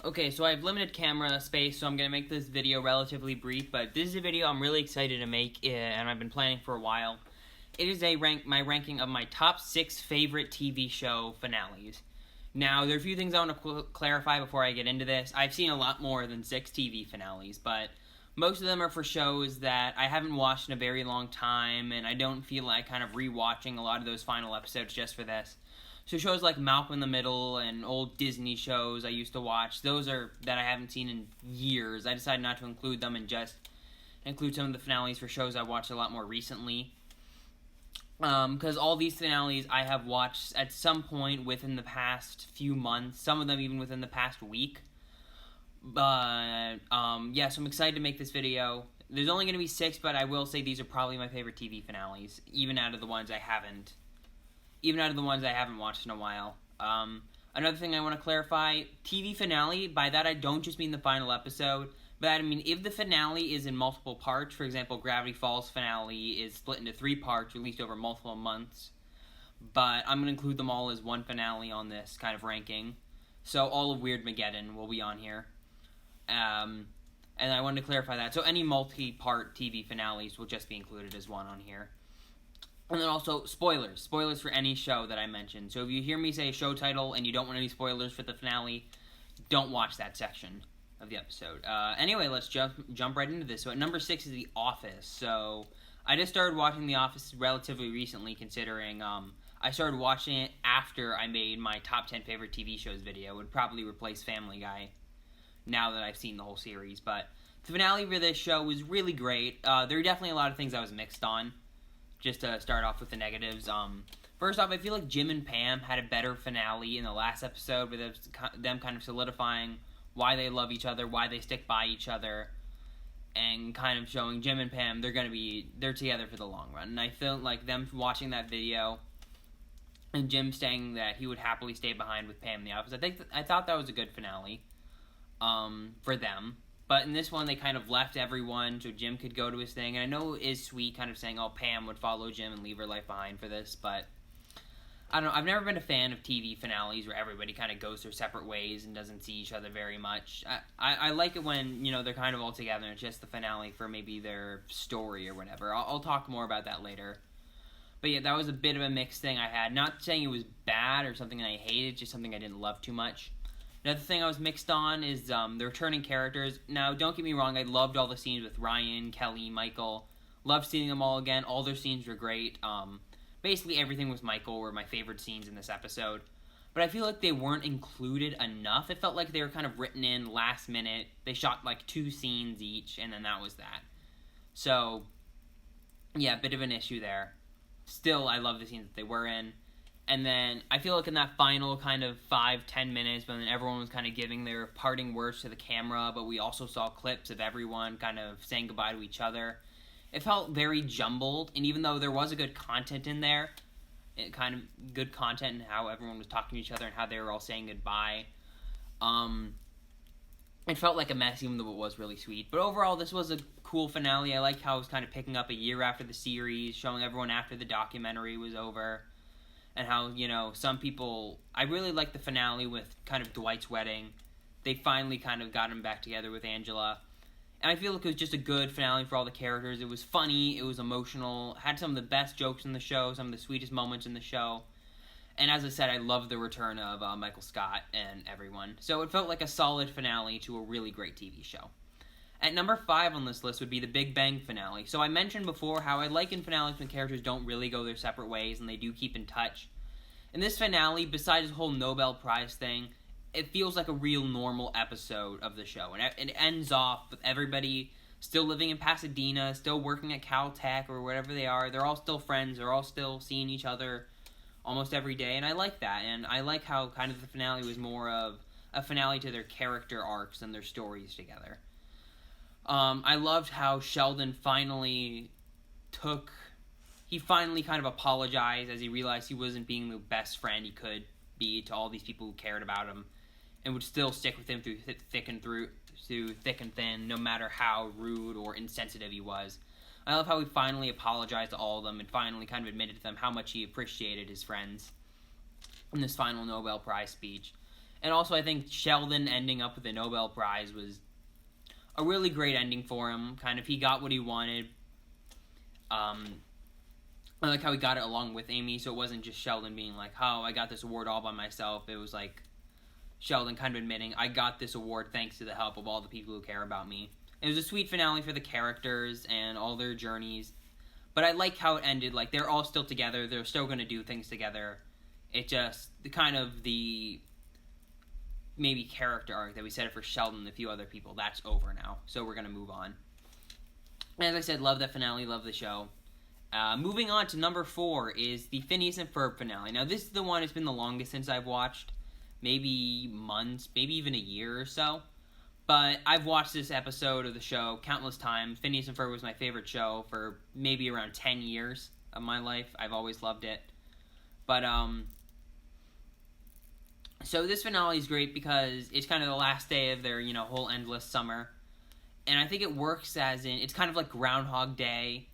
Okay, so I have limited camera space, so I'm going to make this video relatively brief, but this is a video I'm really excited to make, and I've been planning for a while. It is my ranking of my top 6 favorite TV show finales. Now, there are a few things I want to clarify before I get into this. I've seen a lot more than 6 TV finales, but most of them are for shows that I haven't watched in a very long time, and I don't feel like kind of rewatching a lot of those final episodes just for this. So shows like Malcolm in the Middle and old Disney shows I used to watch, those are that I haven't seen in years. I decided not to include them and just include some of the finales for shows I watched a lot more recently. Because all these finales I have watched at some point within the past few months, some of them even within the past week. But, yeah, so I'm excited to make this video. There's only going to be 6, but I will say these are probably my favorite TV finales, even out of the ones I haven't watched in a while. Another thing I want to clarify, TV finale, by that I don't just mean the final episode, but I mean if the finale is in multiple parts, for example, Gravity Falls finale is split into 3 parts, released over multiple months, but I'm going to include them all as one finale on this kind of ranking. So all of Weirdmageddon will be on here. And I wanted to clarify that. So any multi-part TV finales will just be included as one on here. And then also, spoilers for any show that I mentioned. So if you hear me say a show title and you don't want any spoilers for the finale, don't watch that section of the episode. Anyway, let's jump right into this. So at number 6 is The Office. So I just started watching The Office relatively recently, considering I started watching it after I made my top 10 favorite TV shows video. It would probably replace Family Guy now that I've seen the whole series. But the finale for this show was really great. There are definitely a lot of things I was mixed on. Just to start off with the negatives, first off, I feel like Jim and Pam had a better finale in the last episode, with them kind of solidifying why they love each other, why they stick by each other, and kind of showing Jim and Pam they're together for the long run. And I feel like them watching that video, and Jim saying that he would happily stay behind with Pam in the office. I thought that was a good finale, for them. But in this one, they kind of left everyone so Jim could go to his thing. And I know it is sweet kind of saying, oh, Pam would follow Jim and leave her life behind for this. But, I don't know, I've never been a fan of TV finales where everybody kind of goes their separate ways and doesn't see each other very much. I like it when, they're kind of all together and it's just the finale for maybe their story or whatever. I'll talk more about that later. But yeah, that was a bit of a mixed thing I had. Not saying it was bad or something that I hated, just something I didn't love too much. Another thing I was mixed on is the returning characters. Now, don't get me wrong, I loved all the scenes with Ryan, Kelly, Michael. Loved seeing them all again. All their scenes were great. Basically, everything with Michael were my favorite scenes in this episode. But I feel like they weren't included enough. It felt like they were kind of written in last minute. They shot like 2 scenes each, and then that was that. So, yeah, a bit of an issue there. Still, I love the scenes that they were in. And then, I feel like in that final kind of 5-10 minutes, when everyone was kind of giving their parting words to the camera, but we also saw clips of everyone kind of saying goodbye to each other, it felt very jumbled, and even though there was a good content in there, kind of good content in how everyone was talking to each other and how they were all saying goodbye, it felt like a mess, even though it was really sweet. But overall, this was a cool finale. I like how it was kind of picking up a year after the series, showing everyone after the documentary was over. And how, some people... I really liked the finale with kind of Dwight's wedding. They finally kind of got him back together with Angela. And I feel like it was just a good finale for all the characters. It was funny, it was emotional, had some of the best jokes in the show, some of the sweetest moments in the show. And as I said, I love the return of Michael Scott and everyone. So it felt like a solid finale to a really great TV show. At number 5 on this list would be the Big Bang finale. So I mentioned before how I like in finales when characters don't really go their separate ways and they do keep in touch. In this finale, besides the whole Nobel Prize thing, it feels like a real normal episode of the show. And it ends off with everybody still living in Pasadena, still working at Caltech or wherever they are. They're all still friends. They're all still seeing each other almost every day. And I like that. And I like how kind of the finale was more of a finale to their character arcs and their stories together. I loved how Sheldon finally kind of apologized as he realized he wasn't being the best friend he could be to all these people who cared about him and would still stick with him through thick and thin, no matter how rude or insensitive he was. I love how he finally apologized to all of them and finally kind of admitted to them how much he appreciated his friends in this final Nobel Prize speech. And also, I think Sheldon ending up with the Nobel Prize was a really great ending for him. Kind of, he got what he wanted. I like how he got it along with Amy, so it wasn't just Sheldon being like, oh, I got this award all by myself. It was like Sheldon kind of admitting, I got this award thanks to the help of all the people who care about me. It was a sweet finale for the characters and all their journeys. But I like how it ended. Like, they're all still together. They're still going to do things together. It just, the maybe character arc that we said it for Sheldon and a few other people, that's over now. So we're going to move on. As I said, love that finale, love the show. Moving on to number 4 is the Phineas and Ferb finale. Now, this is the one that's been the longest since I've watched. Maybe months, maybe even a year or so. But I've watched this episode of the show countless times. Phineas and Ferb was my favorite show for maybe around 10 years of my life. I've always loved it. But, so this finale is great because it's kind of the last day of their, whole endless summer. And I think it works as in, it's kind of like Groundhog Day,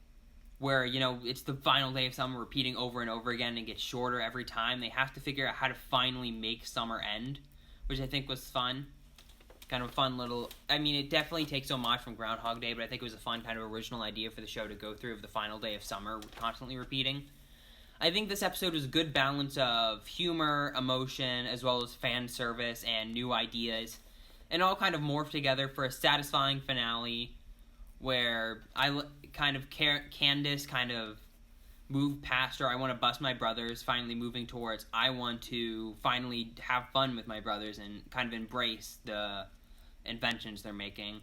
where, it's the final day of summer repeating over and over again and gets shorter every time. They have to figure out how to finally make summer end, which I think was fun. Kind of a fun little, it definitely takes homage from Groundhog Day, but I think it was a fun kind of original idea for the show to go through of the final day of summer constantly repeating. I think this episode was a good balance of humor, emotion, as well as fan service and new ideas, and all kind of morphed together for a satisfying finale where Candace kind of moved past her, I want to bust my brothers, finally moving towards, I want to finally have fun with my brothers and kind of embrace the inventions they're making.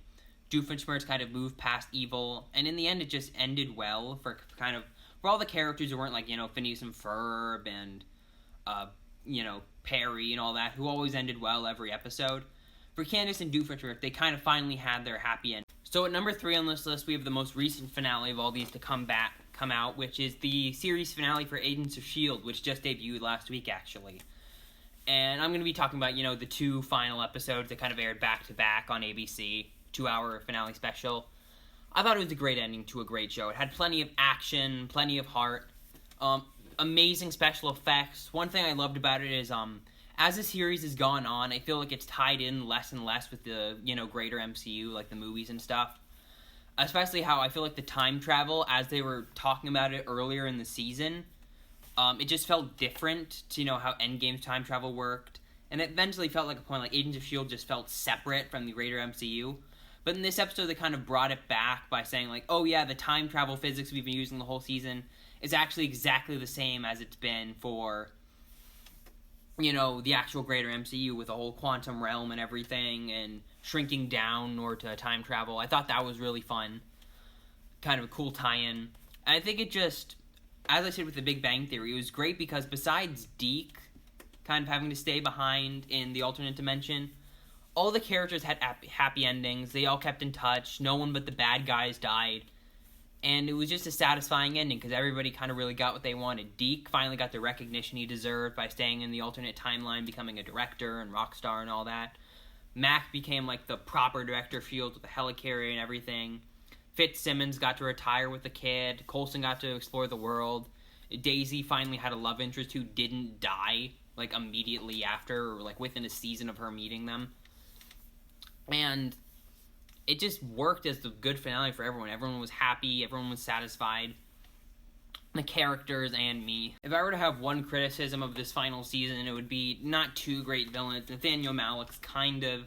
Doofenshmirtz kind of moved past evil, and in the end it just ended well for all the characters who weren't like, Phineas and Ferb and, Perry and all that, who always ended well every episode. For Candace and Doofenshmirtz, they kind of finally had their happy end. So at number 3 on this list, we have the most recent finale of all these to come out, which is the series finale for Agents of S.H.I.E.L.D., which just debuted last week, actually. And I'm going to be talking about, the 2 final episodes that kind of aired back-to-back on ABC, 2-hour finale special. I thought it was a great ending to a great show. It had plenty of action, plenty of heart, amazing special effects. One thing I loved about it is, as the series has gone on, I feel like it's tied in less and less with the, greater MCU, like the movies and stuff. Especially how I feel like the time travel, as they were talking about it earlier in the season, it just felt different to, how Endgame's time travel worked. And it eventually felt like a point, like Agents of S.H.I.E.L.D. just felt separate from the greater MCU. But in this episode, they kind of brought it back by saying, like, oh yeah, the time travel physics we've been using the whole season is actually exactly the same as it's been for, the actual greater MCU with the whole quantum realm and everything, and shrinking down in order to time travel. I thought that was really fun. Kind of a cool tie-in. And I think it just, as I said with the Big Bang Theory, it was great because besides Deke kind of having to stay behind in the alternate dimension, all the characters had happy endings. They all kept in touch. No one but the bad guys died. And it was just a satisfying ending because everybody kind of really got what they wanted. Deke finally got the recognition he deserved by staying in the alternate timeline, becoming a director and rock star and all that. Mac became like the proper director of S.H.I.E.L.D. with the helicarrier and everything. Fitzsimmons got to retire with the kid. Coulson got to explore the world. Daisy finally had a love interest who didn't die like immediately after or like within a season of her meeting them. And it just worked as the good finale for everyone. Everyone was happy. Everyone was satisfied. The characters and me. If I were to have one criticism of this final season, it would be not two great villains. Nathaniel Malik's kind of...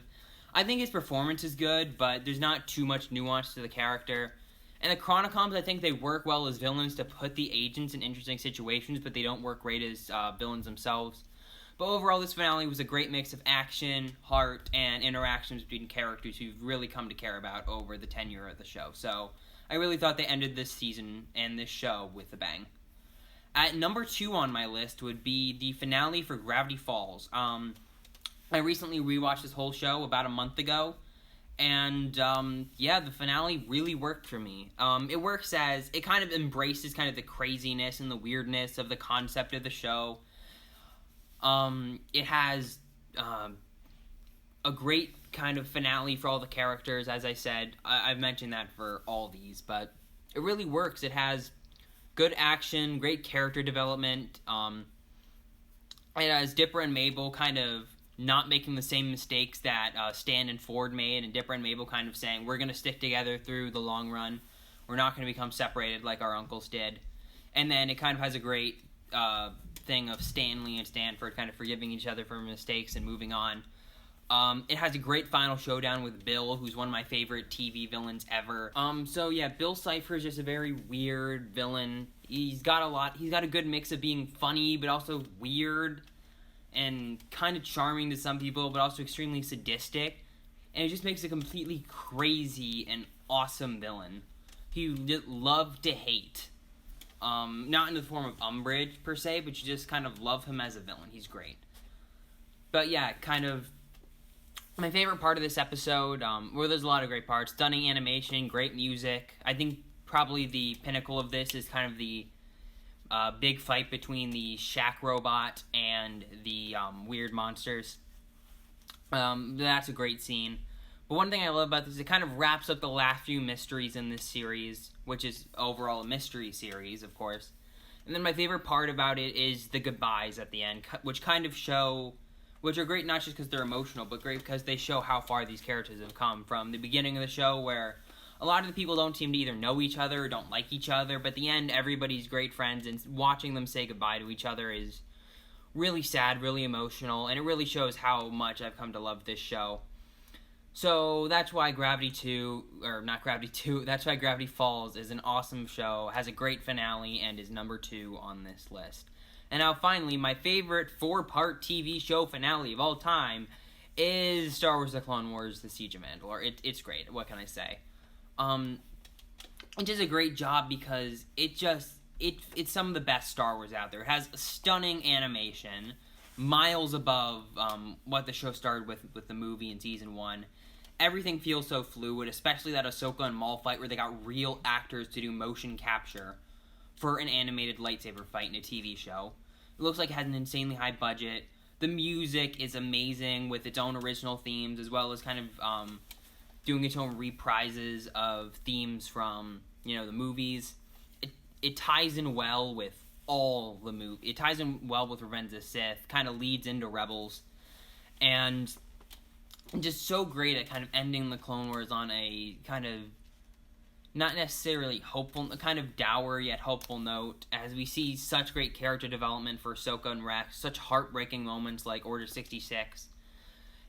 I think his performance is good, but there's not too much nuance to the character. And the Chronicoms, I think they work well as villains to put the agents in interesting situations, but they don't work great as villains themselves. But overall, this finale was a great mix of action, heart, and interactions between characters who've really come to care about over the tenure of the show. So, I really thought they ended this season and this show with a bang. At number 2 on my list would be the finale for Gravity Falls. I recently rewatched this whole show about a month ago, and the finale really worked for me. It works as, it kind of embraces kind of the craziness and the weirdness of the concept of the show. It has a great kind of finale for all the characters, as I said. I've mentioned that for all these, but it really works. It has good action, great character development. It has Dipper and Mabel kind of not making the same mistakes that Stan and Ford made, and Dipper and Mabel kind of saying, we're going to stick together through the long run. We're not going to become separated like our uncles did. And then it kind of has a great thing of Stanley and Stanford kind of forgiving each other for mistakes and moving on. It has a great final showdown with Bill, who's one of my favorite TV villains ever. So yeah, Bill Cipher is just a very weird villain. He's got a good mix of being funny, but also weird, and kind of charming to some people, but also extremely sadistic. And it just makes a completely crazy and awesome villain who you just love to hate. Not in the form of Umbridge, per se, but you just kind of love him as a villain. He's great. But yeah, kind of my favorite part of this episode, well, there's a lot of great parts. Stunning animation, great music. I think probably the pinnacle of this is kind of the big fight between the Shaq robot and the weird monsters. That's a great scene. But one thing I love about this is it kind of wraps up the last few mysteries in this series, which is overall a mystery series, of course. And then my favorite part about it is the goodbyes at the end, which are great not just because they're emotional, but great because they show how far these characters have come from the beginning of the show, where a lot of the people don't seem to either know each other or don't like each other, but at the end, everybody's great friends, and watching them say goodbye to each other is really sad, really emotional, and it really shows how much I've come to love this show. So that's why Gravity Falls is an awesome show, has a great finale, and is number 2 on this list. And now finally, my favorite 4-part TV show finale of all time is Star Wars The Clone Wars, The Siege of Mandalore. It's great, what can I say? It does a great job because it's some of the best Star Wars out there. It has stunning animation, miles above what the show started with the movie in Season 1. Everything feels so fluid, especially that Ahsoka and Maul fight where they got real actors to do motion capture for an animated lightsaber fight in a TV show. It looks like it has an insanely high budget. The music is amazing with its own original themes, as well as kind of doing its own reprises of themes from, the movies. It ties in well with all the movie. It ties in well with Revenge of the Sith, kind of leads into Rebels, and just so great at kind of ending the Clone Wars on a kind of not necessarily hopeful, a kind of dour yet hopeful note, as we see such great character development for Ahsoka and Rex, such heartbreaking moments like Order 66.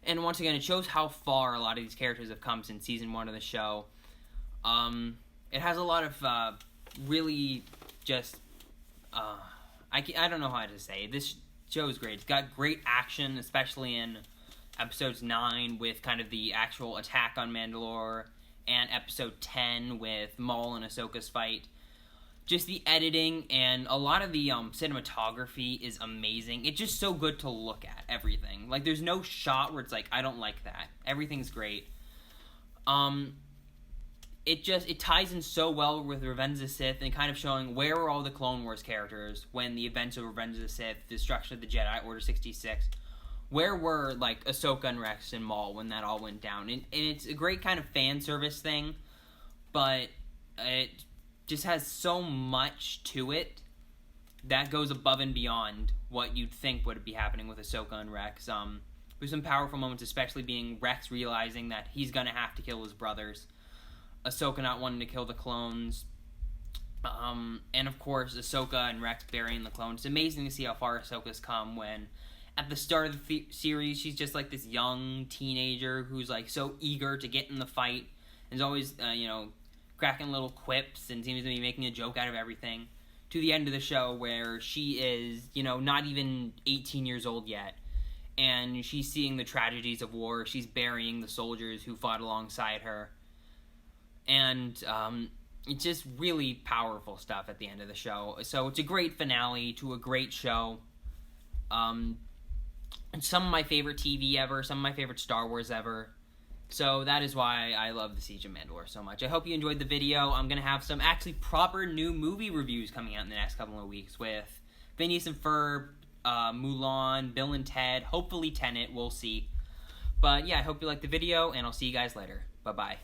And once again, it shows how far a lot of these characters have come since Season 1 of the show. It has a lot of really just... I don't know how to say. This show is great. It's got great action, especially in Episodes 9 with kind of the actual attack on Mandalore, and Episode 10 with Maul and Ahsoka's fight. Just the editing and a lot of the cinematography is amazing. It's just so good to look at, everything. Like, there's no shot where it's like, I don't like that. Everything's great. It ties in so well with Revenge of the Sith and kind of showing where were all the Clone Wars characters when the events of Revenge of the Sith, Destruction of the Jedi, Order 66... Where were, like, Ahsoka and Rex and Maul when that all went down? And it's a great kind of fan service thing, but it just has so much to it that goes above and beyond what you'd think would be happening with Ahsoka and Rex. There's some powerful moments, especially being Rex realizing that he's going to have to kill his brothers, Ahsoka not wanting to kill the clones, and, of course, Ahsoka and Rex burying the clones. It's amazing to see how far Ahsoka's come when... At the start of the series, she's just like this young teenager who's like so eager to get in the fight and is always, cracking little quips and seems to be making a joke out of everything. To the end of the show where she is, not even 18 years old yet. And she's seeing the tragedies of war. She's burying the soldiers who fought alongside her. And it's just really powerful stuff at the end of the show. So it's a great finale to a great show. Some of my favorite TV ever, some of my favorite Star Wars ever. So that is why I love The Siege of Mandalore so much. I hope you enjoyed the video. I'm going to have some actually proper new movie reviews coming out in the next couple of weeks with Phineas and Ferb, Mulan, Bill and Ted, hopefully Tenet, we'll see. But yeah, I hope you liked the video, and I'll see you guys later. Bye-bye.